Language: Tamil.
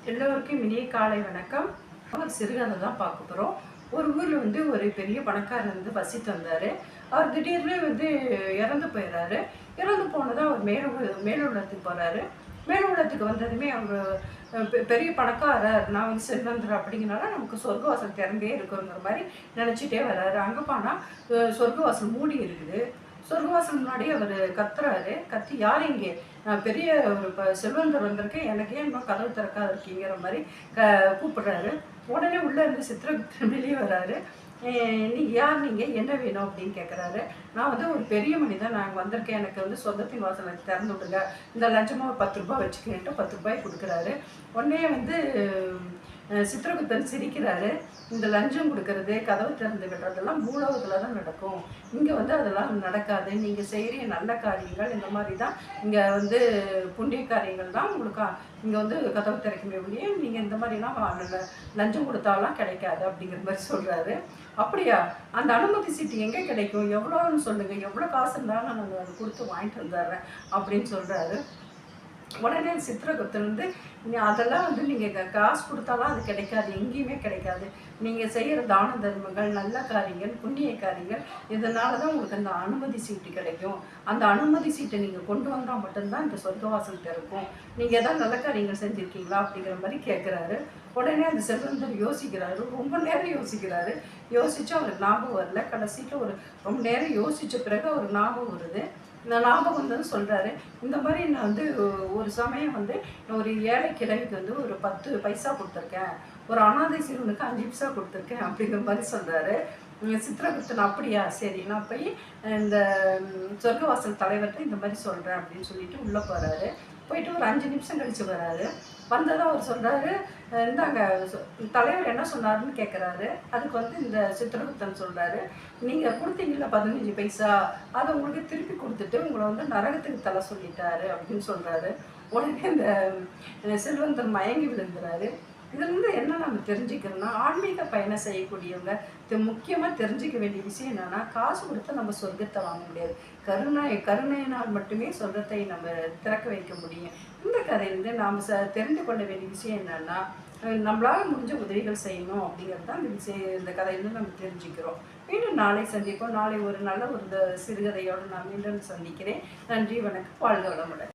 எல்லோருக்கும் இனிய காலை வணக்கம். ஒரு சிறுகதை தான் பார்க்க போகிறோம். ஒரு ஊரில் ஒரு பெரிய பணக்காரர் வசித்து வந்தார். அவர் திடீர்னு இறந்து போயிடுறாரு. இறந்து போனதான் அவர் மேலுள்ளத்துக்கு போகிறாரு. மேலுள்ளத்துக்கு வந்ததுமே அவர் பெரிய பணக்காரர், நான் செல்வந்தர் அப்படிங்கிறனால நமக்கு சொர்க்கவாசல் திறந்தே இருக்குங்கிற மாதிரி நினச்சிட்டே வர்றாரு. அங்கே போனால் சொர்க்கவாசல் மூடி இருக்குது. சொர்க்கவாசல் முன்னாடி அவர் கத்துறாரு. கத்தி, யார் இங்கே? பெரிய ஒரு செல்வந்தர் வந்திருக்கேன், எனக்கு ஏன் இன்னும் கதவு திறக்காது இருக்கீங்கிற மாதிரி கூப்பிடுறாரு. உடனே உள்ளே இருந்து சித்திரகுப்தன் வெளியே வர்றாரு. நீங்கள் யார், நீங்கள் என்ன வேணும் அப்படின்னு கேட்குறாரு. நான் ஒரு பெரிய மனிதன், நான் வந்திருக்கேன், எனக்கு சொர்க்கத்தின் வாசலை திறந்து விடுங்க, இந்த லஞ்சமாக ஒரு 10 ரூபாய் வச்சுக்கிட்டு 10 ரூபாய் கொடுக்குறாரு. உடனே சித்திரகுப்தன் சிரிக்கிறாரு. இந்த லஞ்சம் கொடுக்கறது, கதவு திறந்து விடுறதெல்லாம் பூலோகத்தில் தான் நடக்கும், இங்கே அதெல்லாம் நடக்காது. நீங்கள் செய்கிற நல்ல காரியங்கள் இந்த மாதிரி தான், இங்கே புண்ணிய காரியங்கள் தான் உங்களுக்கு இங்கே கதவு திறக்கவே முடியும். நீங்கள் இந்த மாதிரிலாம் லஞ்சம் கொடுத்தாலாம் கிடைக்காது அப்படிங்கிற மாதிரி சொல்கிறாரு. அப்படியா, அந்த அனுமதி சீட்டு எங்கே கிடைக்கும், எவ்வளோன்னு சொல்லுங்கள், எவ்வளோ காசு இருந்தாலும் நான் அதை கொடுத்து வாங்கிட்டு வந்துடுறேன் அப்படின்னு சொல்கிறாரு. உடனே சித்திரகுப்தன் அதெல்லாம் நீங்கள் காசு கொடுத்தாலும் அது கிடைக்காது, எங்கேயுமே கிடைக்காது. நீங்கள் செய்கிற தான தர்மங்கள், நல்ல காரியங்கள், புண்ணிய காரியங்கள், இதனால தான் உங்களுக்கு அந்த அனுமதி சீட்டு கிடைக்கும். அந்த அனுமதி சீட்டை நீங்கள் கொண்டு வந்தால் மட்டும்தான் இந்த சொர்க்கவாசல் திறக்கும். நீங்கள் எதாவது நல்ல காரியங்கள் செஞ்சுருக்கீங்களா அப்படிங்கிற மாதிரி கேட்குறாரு. உடனே அந்த செல்வந்தர் யோசிக்கிறாரு. ரொம்ப நேரம் யோசிக்கிறாரு. யோசித்து அவருக்கு ஞாபகம் வரல. கடைசியில் ரொம்ப நேரம் யோசித்த பிறகு அவருக்கு ஞாபகம் வருது. நான் ஞாபகம் வந்தது சொல்கிறாரு. இந்த மாதிரி நான் ஒரு சமயம் ஒரு ஏழை கிழவிக்கு ஒரு 10 பைசா கொடுத்துருக்கேன், ஒரு அனாதை சிறுவனுக்கு 5 பைசா கொடுத்துருக்கேன் அப்படிங்கிற மாதிரி சொல்கிறாரு. சித்திரகுப்தன், அப்படியா, சரி, நான் போய் இந்த சொர்க்கவாசல் தலைவர்கிட்ட இந்த மாதிரி சொல்கிறேன் அப்படின்னு சொல்லிட்டு உள்ளே போகிறாரு. போயிட்டு ஒரு 5 நிமிஷம் கழித்து வராரு. வந்ததும் அவர் சொல்கிறாரு, இந்தாங்க தலைவர் என்ன சொன்னாருன்னு கேட்குறாரு. அதுக்கு இந்த சித்திரகுப்தன் சொல்கிறாரு, நீங்கள் கொடுத்தீங்கல்ல 15 பைசா, அதை உங்களுக்கு திருப்பி கொடுத்துட்டு உங்களை நரகத்துக்கு தலை சொல்லிட்டாரு அப்படின்னு சொல்கிறாரு. உடனே இந்த செல்வந்தர் மயங்கி விழுந்துறாரு. இதுலேருந்து என்ன நம்ம தெரிஞ்சுக்கிறோன்னா, ஆன்மீக பயணம் செய்யக்கூடியவங்க முக்கியமாக தெரிஞ்சிக்க வேண்டிய விஷயம் என்னென்னா, காசு கொடுத்து நம்ம சொர்க்கத்தை வாங்க முடியாது. கருணையினால் மட்டுமே சொர்க்கத்தை நம்ம திறக்க வைக்க முடியும். இந்த கதையிலேருந்து நாம் தெரிந்து கொள்ள வேண்டிய விஷயம் என்னென்னா, நம்மளால் முடிஞ்ச உதவிகள் செய்யணும் அப்படிங்கிறது தான் இந்த கதையிலேருந்து நம்ம தெரிஞ்சுக்கிறோம். மீண்டும் நாளை சந்திப்போம். நாளை ஒரு நல்ல சிறுகதையோடு நான் மீண்டும் சந்திக்கிறேன். நன்றி, வணக்கம், வாழ்க வளமுடன்.